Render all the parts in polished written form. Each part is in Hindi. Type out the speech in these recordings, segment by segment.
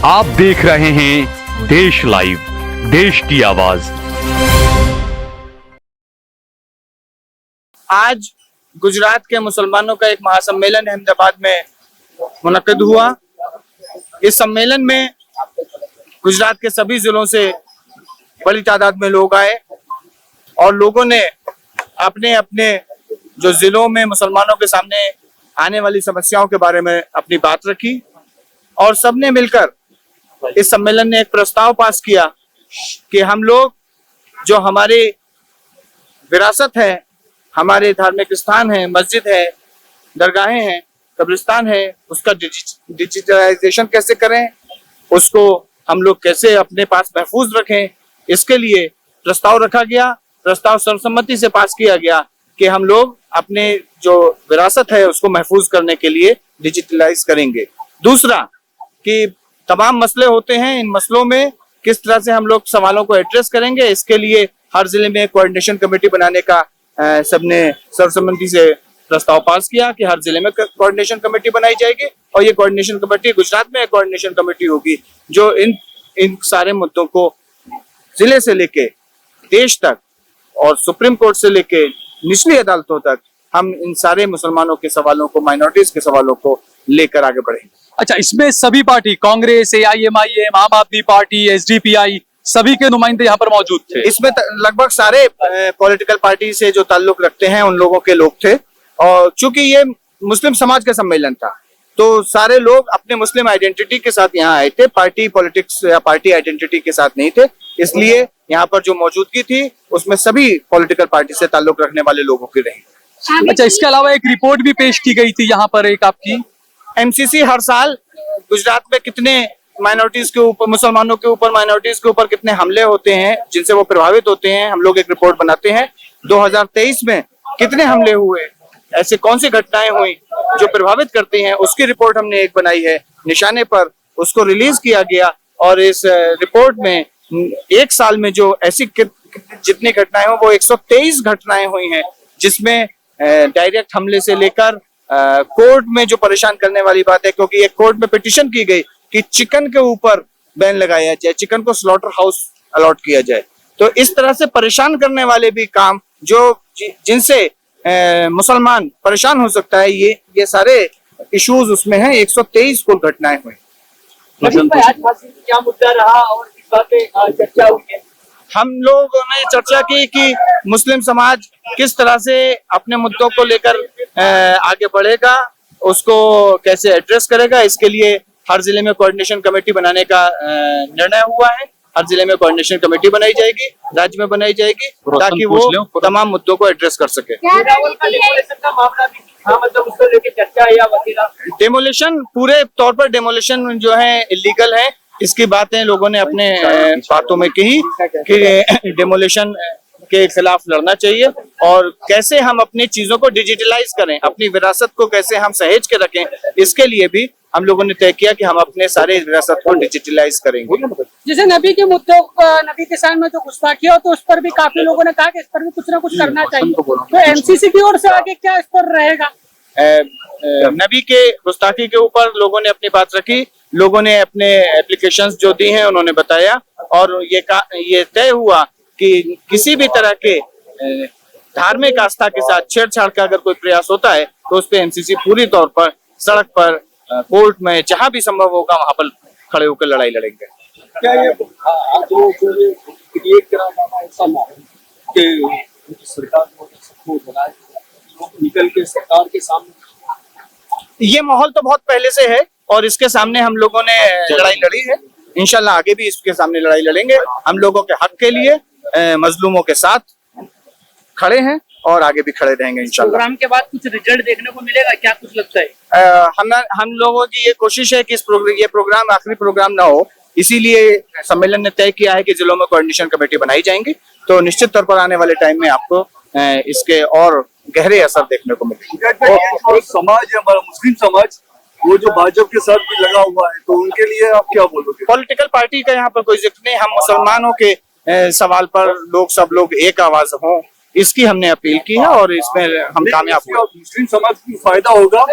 आप देख रहे हैं देश लाइव, देश की आवाज। आज गुजरात के मुसलमानों का एक महासम्मेलन अहमदाबाद में मुनक्किद हुआ। इस सम्मेलन में गुजरात के सभी जिलों से बड़ी तादाद में लोग आए और लोगों ने अपने अपने जो जिलों में मुसलमानों के सामने आने वाली समस्याओं के बारे में अपनी बात रखी और सबने मिलकर इस सम्मेलन ने एक प्रस्ताव पास किया कि हम लोग जो हमारी विरासत है, हमारे धार्मिक स्थान है, मस्जिद है, दरगाहें हैं, कब्रिस्तान है, उसका डिजिटलाइजेशन कैसे करें, उसको हम लोग कैसे अपने पास महफूज रखें, इसके लिए प्रस्ताव रखा गया। प्रस्ताव सर्वसम्मति से पास किया गया कि हम लोग अपने जो विरासत है उसको महफूज करने के लिए डिजिटलाइज करेंगे। दूसरा कि तमाम मसले होते हैं, इन मसलों में किस तरह से हम लोग सवालों को एड्रेस करेंगे, इसके लिए हर जिले में कोऑर्डिनेशन कमेटी बनाने का सबने सर्वसम्मति से प्रस्ताव पास किया कि हर जिले में कोऑर्डिनेशन कमेटी बनाई जाएगी और ये कोऑर्डिनेशन कमेटी गुजरात में कोऑर्डिनेशन कमेटी होगी जो इन सारे मुद्दों को जिले से लेके देश तक और सुप्रीम कोर्ट से लेके निचली अदालतों तक हम इन सारे मुसलमानों के सवालों को, माइनॉरिटीज के सवालों को लेकर आगे बढ़ेंगे। अच्छा, इसमें सभी पार्टी, कांग्रेस, AIMIM, आम आदमी पार्टी, SDPI, सभी के नुमाइंदे यहाँ पर मौजूद थे। इसमें लगभग सारे पॉलिटिकल पार्टी से जो ताल्लुक रखते हैं उन लोगों के लोग थे और चूंकि ये मुस्लिम समाज का सम्मेलन था तो सारे लोग अपने मुस्लिम आइडेंटिटी के साथ यहाँ आए थे, पार्टी पॉलिटिक्स या पार्टी आइडेंटिटी के साथ नहीं थे। इसलिए यहाँ पर जो मौजूदगी थी उसमें सभी पॉलिटिकल पार्टी से ताल्लुक रखने वाले लोगों की रही। अच्छा, इसके अलावा एक रिपोर्ट भी पेश की गई थी यहाँ पर एक आपकी। MCC हर साल गुजरात में कितने माइनॉरिटीज के ऊपर, मुसलमानों के ऊपर, माइनॉरिटीज के ऊपर कितने हमले होते हैं जिनसे वो प्रभावित होते हैं, हम लोग एक रिपोर्ट बनाते हैं। 2023 में कितने हमले हुए, ऐसे कौन सी घटनाएं हुई जो प्रभावित करती हैं, उसकी रिपोर्ट हमने एक बनाई है निशाने पर, उसको रिलीज किया गया और इस रिपोर्ट में एक साल में जो ऐसी जितनी घटनाएं हो वो 123 घटनाएं हुई हैं जिसमें डायरेक्ट हमले से लेकर कोर्ट में जो परेशान करने वाली बात है, क्योंकि एक कोर्ट में पिटीशन की गई कि चिकन के ऊपर बैन लगाया जाए, चिकन को स्लॉटर हाउस अलॉट किया जाए। तो इस तरह से परेशान करने वाले भी काम जो जिनसे मुसलमान परेशान हो सकता है, ये सारे इश्यूज उसमें हैं। 123 कुल घटनाएं हुई। क्या मुद्दा रहा और इस बात पे चर्चा हुई है? हम लोगों ने चर्चा की कि मुस्लिम समाज किस तरह से अपने मुद्दों को लेकर आगे बढ़ेगा, उसको कैसे एड्रेस करेगा। इसके लिए हर जिले में कोऑर्डिनेशन कमेटी बनाने का निर्णय हुआ है। हर जिले में कोऑर्डिनेशन कमेटी बनाई जाएगी, राज्य में बनाई जाएगी ताकि वो तमाम मुद्दों को एड्रेस कर सके। रावल का डेमोलेशन का मामला भी था, मतलब उसको लेके चर्चा या वगैरह? डेमोलेशन पूरे तौर पर डेमोलेशन जो है इलीगल है, इसकी बातें लोगों ने अपने बातों में कही कि डेमोलेशन के खिलाफ लड़ना चाहिए और कैसे हम अपनी चीजों को डिजिटलाइज करें, अपनी विरासत को कैसे हम सहेज के रखें, इसके लिए भी हम लोगों ने तय किया कि हम अपने सारे विरासत को डिजिटलाइज करेंगे। जैसे नबी के मुद्दों, नबी के साथ में जो गुस्ताखी हो तो उस पर भी काफी लोगों ने कहा कि इस पर भी कुछ ना कुछ करना चाहिए, तो MCC की ओर से आगे क्या इस पर रहेगा? नबी के गुस्ताखी के ऊपर लोगों ने अपनी बात रखी, लोगों ने अपने एप्लीकेशंस जो दी हैं उन्होंने बताया और ये तय हुआ कि किसी भी तरह के धार्मिक आस्था के साथ छेड़छाड़ का अगर कोई प्रयास होता है तो उस पर MCC पूरी तौर पर सड़क पर, कोर्ट में, जहां भी संभव होगा वहां पर खड़े होकर लड़ाई लड़ेंगे। क्या ये जो क्रिएट करा ऐसा माहौल कि सरकार को बनाए निकल के सरकार के सामने, ये माहौल तो बहुत पहले से है और इसके सामने हम लोगों ने लड़ाई लड़ी है। इंशाल्लाह आगे भी इसके सामने लड़ाई लड़ेंगे। हम लोगों के हक के लिए मजलूमों के साथ खड़े हैं और आगे भी खड़े रहेंगे इंशाल्लाह। प्रोग्राम के बाद कुछ रिजल्ट देखने को मिलेगा, क्या कुछ लगता है? हम लोगों की ये कोशिश है कि ये प्रोग्राम आखिरी प्रोग्राम ना हो, इसीलिए सम्मेलन ने तय किया है कि जिलों में कोऑर्डिनेशन कमेटी बनाई जाएंगी। तो निश्चित तौर पर आने वाले टाइम में आपको इसके और गहरे असर देखने को मिलेंगे। समाज है हमारा मुस्लिम समाज, वो जो भाजपा के साथ भी लगा हुआ है, तो उनके लिए आप क्या बोलोगे? पॉलिटिकल पार्टी का यहाँ पर कोई जिक्र नहीं, हम मुसलमानों के सवाल पर सब लोग एक आवाज हों, इसकी हमने अपील की है और इसमें हम कामयाब हुए। मुस्लिम समाज को फायदा होगा,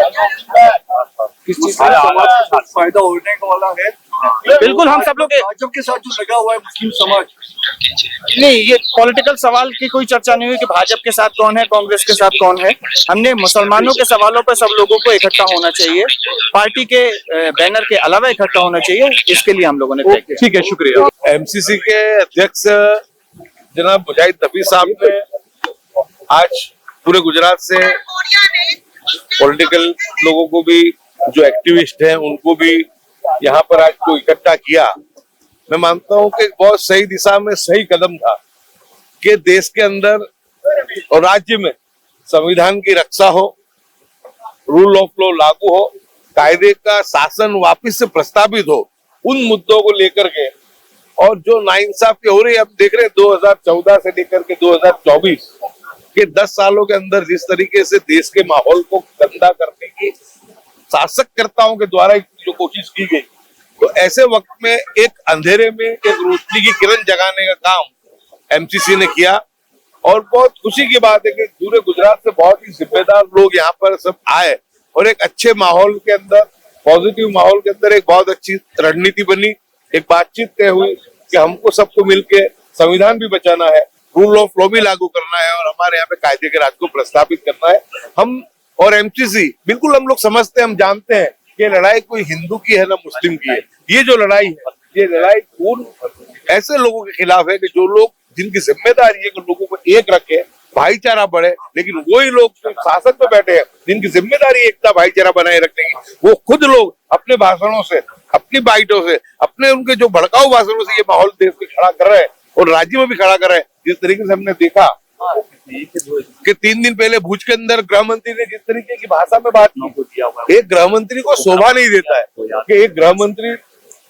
किस चीज से समाज को फायदा होने का वाला है? बिल्कुल हम सब लोग भाजपा के साथ जो लगा हुआ है मुस्लिम समाज, नहीं, ये पॉलिटिकल सवाल की कोई चर्चा नहीं हुई कि भाजपा के साथ कौन है, कांग्रेस के साथ कौन है। हमने मुसलमानों के सवालों पर सब लोगों को इकट्ठा होना चाहिए, पार्टी के बैनर के अलावा इकट्ठा होना चाहिए, इसके लिए हम लोगों ने तय किया। ठीक है, शुक्रिया। एमसीसी के अध्यक्ष जनाब मुजाहिद नबी साहब ने आज पूरे गुजरात से पॉलिटिकल लोगों को भी, जो एक्टिविस्ट हैं उनको भी यहाँ पर आज को इकट्ठा किया। मैं मानता हूँ कि बहुत सही दिशा में सही कदम था कि देश के अंदर और राज्य में संविधान की रक्षा हो, रूल ऑफ लॉ लागू हो, कायदे का शासन वापस से प्रस्तावित हो, उन मुद्दों को लेकर के। और जो नाइंसाफी हो रही है, अब देख रहे हैं 2014 से लेकर के 2024 के 10 सालों के अंदर जिस तरीके से देश के माहौल को गंदा करने की शासककर्ताओं के द्वारा जो कोशिश की गई, तो ऐसे वक्त में एक अंधेरे में एक रोशनी की किरण जगाने का काम एमसीसी ने किया। और बहुत खुशी की बात है कि पूरे गुजरात से बहुत ही जिम्मेदार लोग यहाँ पर सब आए और एक अच्छे माहौल के अंदर, पॉजिटिव माहौल के अंदर एक बहुत अच्छी रणनीति बनी, एक बातचीत तय हुई कि हमको सबको मिलके संविधान भी बचाना है, रूल ऑफ लॉ भी लागू करना है और हमारे यहाँ पे कायदे के राज को प्रस्तावित करना है। हम और एमसीसी बिल्कुल हम लोग समझते हैं, हम जानते हैं कि लड़ाई कोई हिंदू की है ना मुस्लिम की है। ये जो लड़ाई है, ये लड़ाई उन ऐसे लोगों के खिलाफ है कि जो लोग, जिनकी जिम्मेदारी है कि लोगों को एक रखे, भाईचारा बढ़े, लेकिन वही लोग शासन में बैठे हैं जिनकी जिम्मेदारी एकता भाईचारा बनाए रखने की, वो खुद लोग अपने भाषणों से, अपनी बाइटों से, अपने उनके जो भड़काऊ भाषणों से ये माहौल देश में खड़ा कर रहे हैं और राज्य में भी खड़ा कर रहे हैं। जिस तरीके से हमने देखा कि 3 दिन पहले भुज के अंदर गृह मंत्री ने जिस तरीके की भाषा में बात की, एक गृह मंत्री को शोभा नहीं देता है कि एक गृह मंत्री,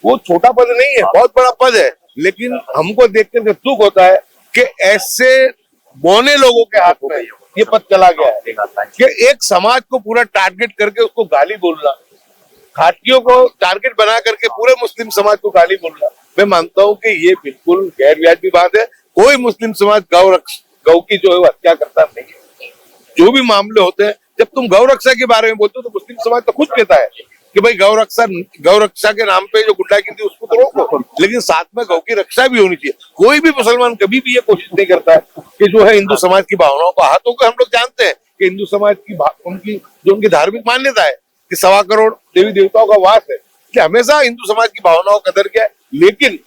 वो छोटा पद नहीं है, बहुत बड़ा पद है, लेकिन हमको देखकर दुख होता है कि ऐसे बौने लोगों के हाथ में ये पद चला गया है कि एक समाज को पूरा टारगेट करके उसको गाली बोलना, खाटियों को टारगेट बना करके पूरे मुस्लिम समाज को गाली बोलना। मैं मानता हूं कि ये बिल्कुल गैर वाजिब बात है। कोई मुस्लिम समाज गौ की जो है हत्या करता नहीं है। जो भी मामले होते हैं, जब तुम गौ रक्षा के बारे में बोलते हो तो मुस्लिम समाज तो खुद कहता है कि भाई गौ रक्षा के नाम पे जो गुंडागिरी उसको तो रोको, लेकिन साथ में गौ की रक्षा भी होनी चाहिए। कोई भी मुसलमान कभी भी ये कोशिश नहीं करता है कि जो है हिंदू समाज की भावनाओं को हाथों को। हम लोग जानते हैं कि हिंदू समाज की उनकी धार्मिक मान्यता है कि 1.25 करोड़ देवी देवताओं का वास है, कि हमेशा हिंदू समाज की भावनाओं का कदर किया है। लेकिन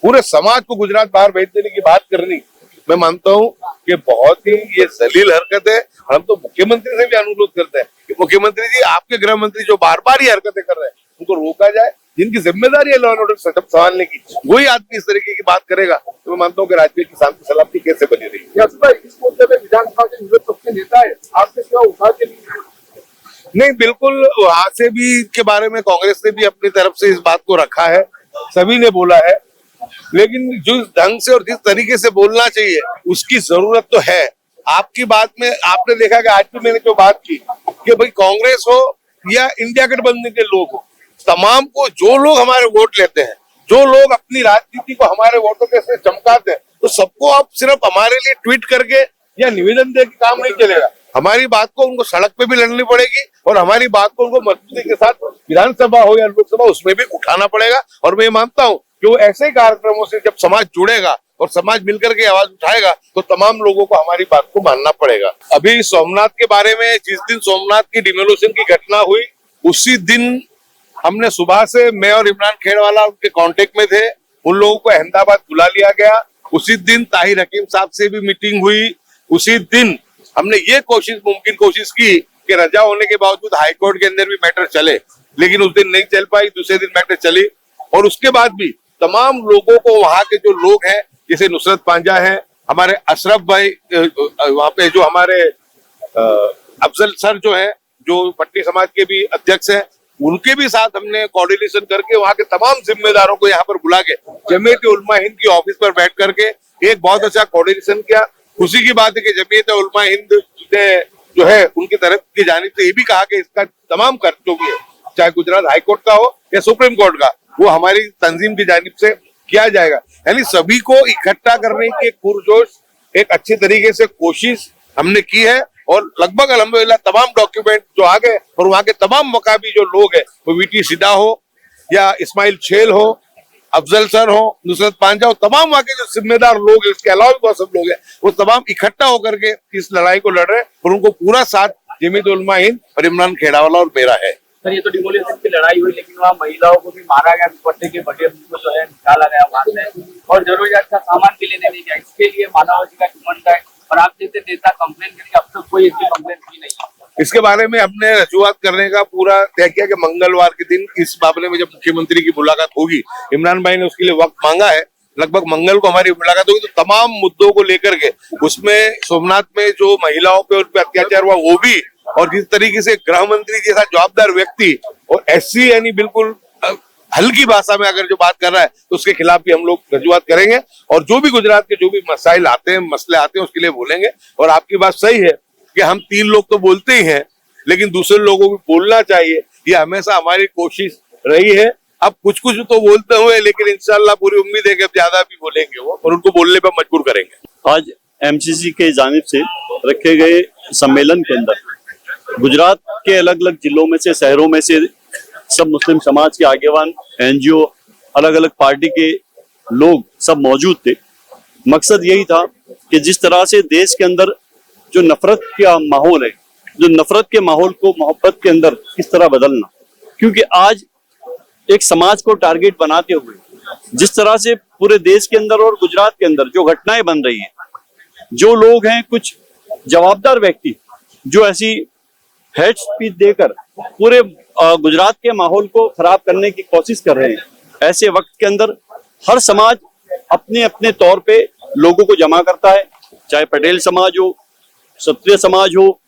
पूरे समाज को गुजरात बाहर भेज देने की बात करनी, मैं मानता हूं कि बहुत ही ये जलील हरकत है। हम तो मुख्यमंत्री से भी अनुरोध करते हैं कि मुख्यमंत्री जी, आपके गृह मंत्री जो बार बार ये हरकतें कर रहे हैं उनको रोका जाए। जिनकी जिम्मेदारी है लॉ एंड ऑर्डर संभालने की, वही आदमी इस तरीके की बात करेगा तो मैं मानता हूँ कि राज्य की शांति सलामती कैसे बनी रही। इस मुद्दे में विधानसभा के विरोध पक्ष के नेता है, आपसे क्या उठा के नहीं, बिल्कुल वहां से भी के बारे में कांग्रेस ने भी अपनी तरफ से इस बात को रखा है, सभी ने बोला है, लेकिन जिस ढंग से और जिस तरीके से बोलना चाहिए उसकी जरूरत तो है। आपकी बात में आपने देखा कि आज भी मैंने जो बात की कि भाई कांग्रेस हो या इंडिया गठबंधन के लोग हो, तमाम को जो लोग हमारे वोट लेते हैं, जो लोग अपनी राजनीति को हमारे वोटों के से चमकाते हैं, तो सबको आप सिर्फ हमारे लिए ट्वीट करके या निवेदन दे के काम नहीं चलेगा। हमारी बात को उनको सड़क पे भी लड़नी पड़ेगी और हमारी बात को उनको मजबूती के साथ विधानसभा हो या लोकसभा उसमें भी उठाना पड़ेगा। और मैं मानता हूँ कि वो ऐसे कार्यक्रमों से जब समाज जुड़ेगा और समाज मिलकर के आवाज उठाएगा तो तमाम लोगों को हमारी बात को मानना पड़ेगा। अभी सोमनाथ के बारे में, जिस दिन सोमनाथ की डिमोलिशन की घटना हुई उसी दिन हमने सुबह से, मैं और इमरान खेड़वाला उनके कांटेक्ट में थे, उन लोगों को अहमदाबाद बुला लिया गया। उसी दिन ताहिर हकीम साहब से भी मीटिंग हुई। उसी दिन हमने ये मुमकिन कोशिश की कि रजा होने के बावजूद हाईकोर्ट के अंदर भी मैटर चले, लेकिन उस दिन नहीं चल पाई। दूसरे दिन मैटर चली और उसके बाद भी तमाम लोगों को, वहां के जो लोग हैं जैसे नुसरत पांजा है, हमारे अशरफ भाई, वहां पे जो हमारे अफजल सर जो है, जो पट्टी समाज के भी अध्यक्ष हैं, उनके भी साथ हमने कोऑर्डिनेशन करके वहां के तमाम जिम्मेदारों को यहाँ पर बुला के जमीयत उलमा हिंद की ऑफिस पर बैठ करके एक बहुत अच्छा कोऑर्डिनेशन किया। खुशी की बात है कि जमीयत उलमा हिंद ने जो है उनकी तरफ की जानिब से ये भी कहा कि इसका तमाम खर्च जो भी है, चाहे गुजरात हाईकोर्ट का हो या सुप्रीम कोर्ट का, वो हमारी तंजीम की जानिब से किया जाएगा। यानी सभी को इकट्ठा करने की एक पुरजोश, एक अच्छे तरीके से कोशिश हमने की है और लगभग अल्हम्दुलिल्लाह तमाम डॉक्यूमेंट जो आ गए और वहाँ के तमाम मकामी जो लोग हैं, वो वीटी सिडा हो या इस्माइल छेल हो, अफजल सर हो, नुसरत पांजा हो, तमाम वहाँ के जो जिम्मेदार लोग हैं, उसके अलावा भी बहुत सब लोग हैं, वो तमाम इकट्ठा होकर के इस लड़ाई को लड़ रहे हैं और उनको पूरा साथ जमीयत उलमा हिंद और इमरान खेड़ावाला और मेरा है। सर ये तो डिमोलिशन की लड़ाई हुई, लेकिन वहाँ महिलाओं को भी मारा गया, दुपट्टे के बटे को जो है निकाला गया वहां से, और जरूरियात का सामान भी लेने नहीं गया। इसके लिए मानवाधिकार का घमंड है और आप जैसे नेता कंप्लेन करेंगे, अब तक कोई इसकी कंप्लेन की नहीं। इसके बारे में हमने रजूआत करने का पूरा तय किया कि मंगलवार के दिन इस मामले में जब मुख्यमंत्री की मुलाकात होगी, इमरान भाई ने उसके लिए वक्त मांगा है, लगभग मंगल को हमारी मुलाकात होगी, तो तमाम मुद्दों को लेकर के उसमें सोमनाथ में जो महिलाओं पे उन पे अत्याचार हुआ वो भी, और जिस तरीके से गृह मंत्री जैसा जवाबदार व्यक्ति और एससी यानी बिल्कुल हल्की भाषा में अगर जो बात कर रहा है तो उसके खिलाफ भी हम लोग रजूआत करेंगे और जो भी गुजरात के जो भी मसाइल आते हैं, मसले आते हैं, उसके लिए बोलेंगे। और आपकी बात सही है कि हम 3 लोग तो बोलते ही हैं, लेकिन दूसरे लोगों को भी बोलना चाहिए, ये हमेशा हमारी कोशिश रही है। अब कुछ तो बोलते हुए, लेकिन इंशाल्लाह पूरी उम्मीद है कि अब ज्यादा भी बोलेंगे वो और उनको बोलने पर मजबूर करेंगे। आज एमसीसी के जानिब से रखे गए सम्मेलन के अंदर गुजरात के अलग अलग जिलों में से, शहरों में से सब मुस्लिम समाज के आगेवान, एनजीओ, अलग अलग पार्टी के लोग सब मौजूद थे। मकसद यही था कि जिस तरह से देश के अंदर जो नफरत का माहौल है, जो नफरत के माहौल को मोहब्बत के अंदर किस तरह बदलना, क्योंकि आज एक समाज को टारगेट बनाते हुए जिस तरह से पूरे देश के अंदर और गुजरात के अंदर जो घटनाएं बन रही हैं, जो लोग हैं कुछ जवाबदार व्यक्ति जो ऐसी हेड स्पीच देकर पूरे गुजरात के माहौल को खराब करने की कोशिश कर रहे हैं, ऐसे वक्त के अंदर हर समाज अपने अपने तौर पे लोगों को जमा करता है, चाहे पटेल समाज हो, क्षत्रिय समाज हो,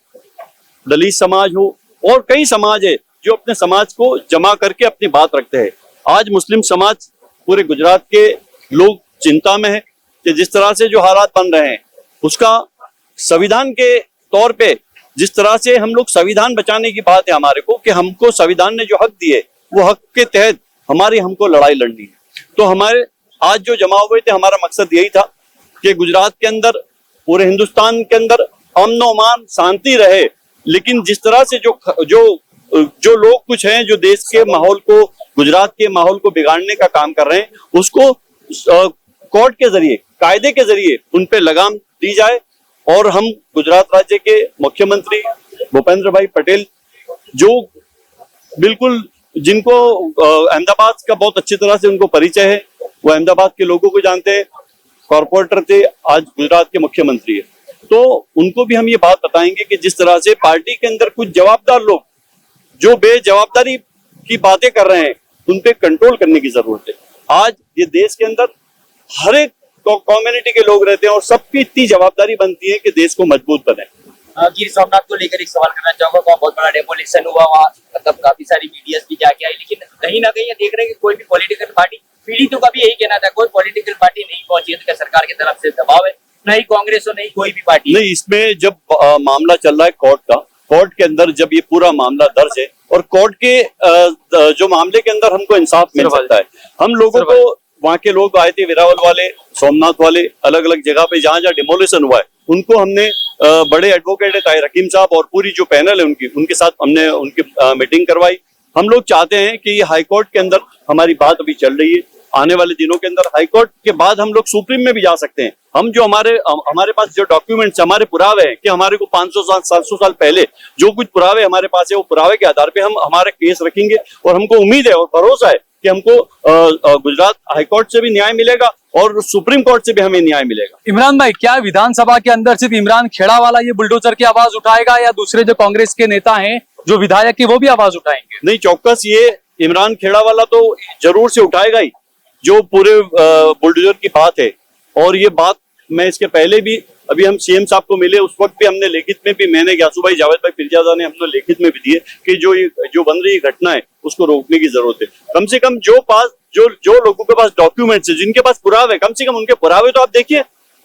दलित समाज हो, और कई समाज है जो अपने समाज को जमा करके अपनी बात रखते हैं। आज मुस्लिम समाज पूरे गुजरात के लोग चिंता में है कि जिस तरह से जो हालात बन रहे हैं उसका संविधान के तौर पे, जिस तरह से हम लोग संविधान बचाने की बात है हमारे को, कि हमको संविधान ने जो हक दिए वो हक के तहत हमको लड़ाई लड़नी है। तो हमारे आज जो जमा हुए थे, हमारा मकसद यही था कि गुजरात के अंदर, पूरे हिंदुस्तान के अंदर अमन अमान शांति रहे, लेकिन जिस तरह से जो लोग कुछ हैं जो देश के माहौल को, गुजरात के माहौल को बिगाड़ने का काम कर रहे हैं, उसको कोर्ट के जरिए, कायदे के जरिए उन पे लगाम दी जाए। और हम गुजरात राज्य के मुख्यमंत्री भूपेंद्र भाई पटेल, जो बिल्कुल जिनको अहमदाबाद का बहुत अच्छी तरह से उनको परिचय है, वो अहमदाबाद के लोगों को जानते हैं, कॉर्पोरेटर थे, आज गुजरात के मुख्यमंत्री है, तो उनको भी हम ये बात बताएंगे कि जिस तरह से पार्टी के अंदर कुछ जवाबदार लोग जो बेजवाबदारी की बातें कर रहे हैं, उन पे कंट्रोल करने की जरूरत है। आज ये देश के अंदर हर एक कम्युनिटी के लोग रहते हैं और सबकी इतनी जवाबदारी बनती है कि देश को मजबूत बने। गिर सोमनाथ को लेकर एक सवाल करना चाहूंगा। वहाँ बहुत बड़ा डेमोलिशन हुआ, वहाँ मतलब काफी सारी मीडिया भी जाके आई, लेकिन कहीं ना कहीं ये देख रहे हैं कि कोई भी पॉलिटिकल पार्टी, पीड़ितों का भी यही कहना था, कोई पॉलिटिकल पार्टी नहीं पहुंची है, सरकार की तरफ से दबाव है, नहीं कांग्रेस और नहीं कोई भी पार्टी नहीं। इसमें जब मामला चल रहा है कोर्ट का, कोर्ट के अंदर जब ये पूरा मामला दर्ज है और कोर्ट के जो मामले के अंदर हमको इंसाफ मिल सकता है, हम लोगों को, वहाँ के लोग आए थे, वेरावल वाले, सोमनाथ वाले, अलग अलग जगह पे जहाँ जहाँ डिमोलिशन हुआ है, उनको हमने बड़े एडवोकेट है ताहिर हकीम साहब और पूरी जो पैनल है उनके साथ हमने उनकी मीटिंग करवाई। हम लोग चाहते हैं कि ये हाई कोर्ट के अंदर हमारी बात अभी चल रही है, आने वाले दिनों के अंदर हाई कोर्ट के बाद हम लोग सुप्रीम में भी जा सकते हैं। हम जो हमारे पास जो डॉक्यूमेंट्स, हमारे पुरावे हैं कि हमारे को 500 साल 700 साल पहले जो कुछ पुरावे हमारे पास है, वो पुरावे के आधार पे हम हमारे केस रखेंगे और हमको उम्मीद है और भरोसा है कि हमको गुजरात हाईकोर्ट से भी न्याय मिलेगा और सुप्रीम कोर्ट से भी हमें न्याय मिलेगा। इमरान भाई, क्या विधानसभा के अंदर सिर्फ इमरान खेड़ावाला ये बुलडोजर की आवाज उठाएगा या दूसरे जो कांग्रेस के नेता हैं, जो विधायक है, वो भी आवाज उठाएंगे? नहीं, चौकस ये इमरान खेड़ावाला तो जरूर से उठाएगा ही, जो पूरे बुलडोजर की बात है। और ये बात मैं इसके पहले भी, अभी हम सीएम साहब को मिले उस वक्त भी हमने लिखित में भी, मैंने ग्यासू भाई, जावेद भाई फिरजादा ने हमने लिखित में भी दिए कि जो बन रही घटना है उसको रोकने की जरूरत है। कम से कम जो लोगों के पास डॉक्यूमेंट्स है, जिनके पास पुरावे, कम से कम उनके पुरावे तो आप देखिए।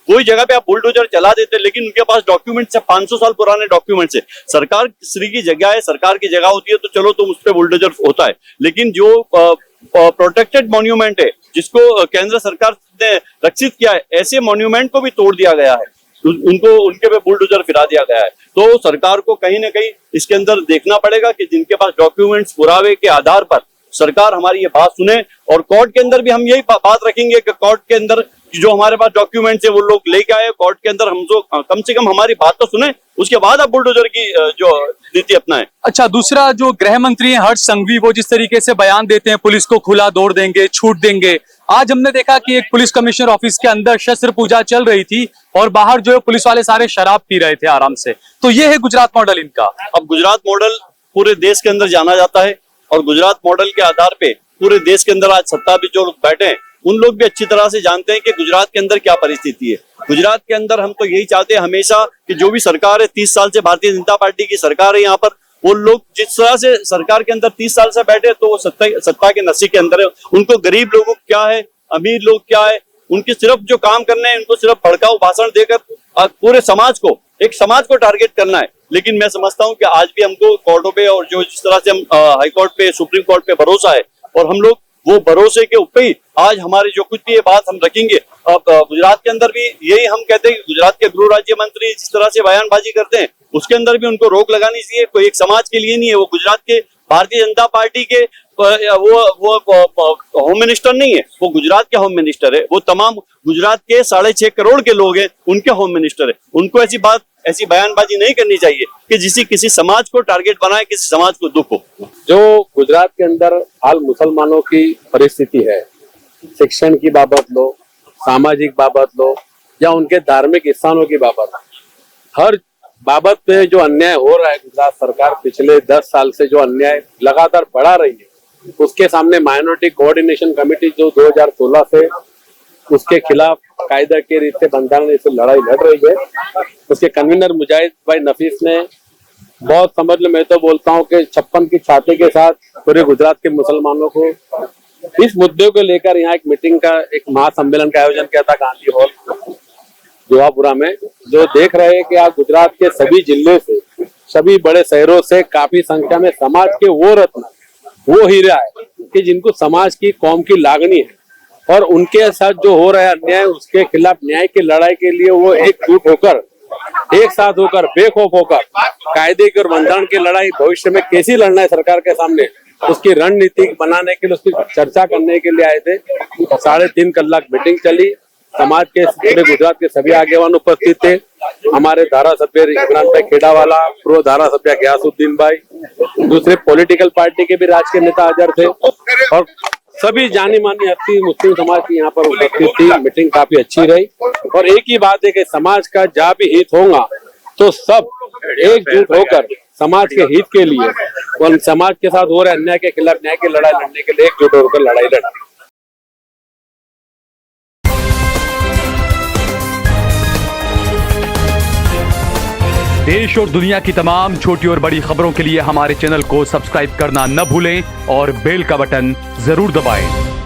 कोई जगह पे आप बुलडोजर चला देते हैं, लेकिन उनके पास डॉक्यूमेंट्स है, 500 साल पुराने डॉक्यूमेंट्स है। सरकार श्री की जगह है, सरकार की जगह होती है तो चलो तुम उस पर बुलडोजर होता है, लेकिन जो प्रोटेक्टेड मॉन्यूमेंट है, जिसको केंद्र सरकार ने रक्षित किया है, ऐसे मॉन्यूमेंट को भी तोड़ दिया गया है, उनके पे बुलडोजर फिरा दिया गया है। तो सरकार को कहीं ना कहीं इसके अंदर देखना पड़ेगा कि जिनके पास डॉक्यूमेंट्स, पुरावे के आधार पर सरकार हमारी ये बात सुने। और कोर्ट के अंदर भी हम यही बात रखेंगे कि कोर्ट के अंदर जो हमारे पास डॉक्यूमेंट्स है वो लोग लेके आए कोर्ट के अंदर, हम जो कम से कम हमारी बात तो सुने, उसके बाद आप बुलडोजर की जो नीति अपनाएं। अच्छा, दूसरा जो गृह मंत्री हैं हर्ष संघवी, वो जिस तरीके से बयान देते हैं पुलिस को खुला दौड़ देंगे, छूट देंगे, आज हमने देखा कि एक पुलिस कमिश्नर ऑफिस के अंदर शस्त्र पूजा चल रही थी और बाहर जो है पुलिस वाले सारे शराब पी रहे थे आराम से। तो ये है गुजरात मॉडल इनका। अब गुजरात मॉडल पूरे देश के अंदर जाना जाता है और गुजरात मॉडल के आधार पे पूरे देश के अंदर आज सत्ता भी जो लोग बैठे हैं उन लोग भी अच्छी तरह से जानते हैं कि गुजरात के अंदर क्या परिस्थिति है। गुजरात के अंदर हम तो यही चाहते हैं हमेशा कि जो भी सरकार है, 30 साल से भारतीय जनता पार्टी की सरकार है यहाँ पर, वो लोग जिस तरह से सरकार के अंदर 30 साल से बैठे तो वो सत्ता के नशे के अंदर है। उनको गरीब लोगों को क्या है, अमीर लोग क्या है, उनके सिर्फ जो काम करने हैं उनको सिर्फ भड़काऊ भाषण देकर पूरे समाज को, एक समाज को टारगेट करना है। लेकिन मैं समझता हूँ कि आज भी हमको कोर्टों पे और जो जिस तरह से हम हाई कोर्ट पे, सुप्रीम कोर्ट पे भरोसा है और हम लोग वो भरोसे के ऊपर ही आज हमारी जो कुछ भी ये बात हम रखेंगे। अब गुजरात के अंदर भी यही हम कहते हैं कि गुजरात के गृह राज्य मंत्री जिस तरह से बयानबाजी करते हैं उसके अंदर भी उनको रोक लगानी चाहिए। कोई एक समाज के लिए नहीं है, वो गुजरात के भारतीय जनता पार्टी के वो होम मिनिस्टर नहीं है, वो गुजरात के होम मिनिस्टर है। वो तमाम गुजरात के 6.5 करोड़ के लोग हैं, उनके होम मिनिस्टर है। उनको ऐसी बयानबाजी नहीं करनी चाहिए कि किसी समाज को टारगेट बनाए, किसी समाज को दुख हो। जो गुजरात के अंदर हाल मुसलमानों की परिस्थिति है, शिक्षण की बाबत लो, सामाजिक बाबत लो या उनके धार्मिक स्थानों की बाबत, हर बाबत पे जो अन्याय हो रहा है, गुजरात सरकार पिछले 10 साल से जो अन्याय लगातार बढ़ा रही है, उसके सामने माइनॉरिटी कोऑर्डिनेशन कमेटी जो 2016 से उसके खिलाफ कायदा के रीत से बंधारण से लड़ाई लड़ रही है, उसके कन्वीनर मुजाहिद भाई नफीस ने बहुत समझ लो, मैं तो बोलता हूँ कि 56 की छाती के साथ पूरे गुजरात के मुसलमानों को इस मुद्दे को लेकर यहाँ एक मीटिंग का, एक महासम्मेलन का आयोजन किया था गांधी हॉल जोहापुरा में। जो देख रहे हैं कि आज गुजरात के सभी जिले से, सभी बड़े शहरों से काफी संख्या में समाज के वो रत्न, वो हीरा है कि जिनको समाज की, कौम की लागनी है और उनके साथ जो हो रहा है अन्याय, उसके खिलाफ न्याय की लड़ाई के लिए वो एकजुट होकर, एक साथ होकर, बेखौफ होकर कायदे की और बंधारण की लड़ाई भविष्य में कैसी लड़ना है सरकार के सामने, उसकी रणनीति बनाने के लिए, उसकी चर्चा करने के लिए आए थे। 3.5 कलाक मीटिंग चली, समाज के पूरे गुजरात के सभी आगेवान उपस्थित थे। हमारे धारा सभ्य इमरान भाई खेड़ावाला, पूर्व धारा सभ्य गयासुद्दीन भाई, दूसरे पॉलिटिकल पार्टी के भी राजकीय नेता हाजिर थे और सभी जानी मानी हस्ती मुस्लिम समाज की यहाँ पर उपस्थित थी। मीटिंग काफी अच्छी रही और एक ही बात है कि समाज का जहाँ भी हित होगा तो सब एकजुट होकर समाज के हित के लिए और समाज के साथ हो रहे अन्याय के खिलाफ न्याय की लड़ाई लड़ने के लिए एकजुट होकर लड़ाई लड़ेंगे। देश और दुनिया की तमाम छोटी और बड़ी खबरों के लिए हमारे चैनल को सब्सक्राइब करना न भूलें और बेल का बटन जरूर दबाएं।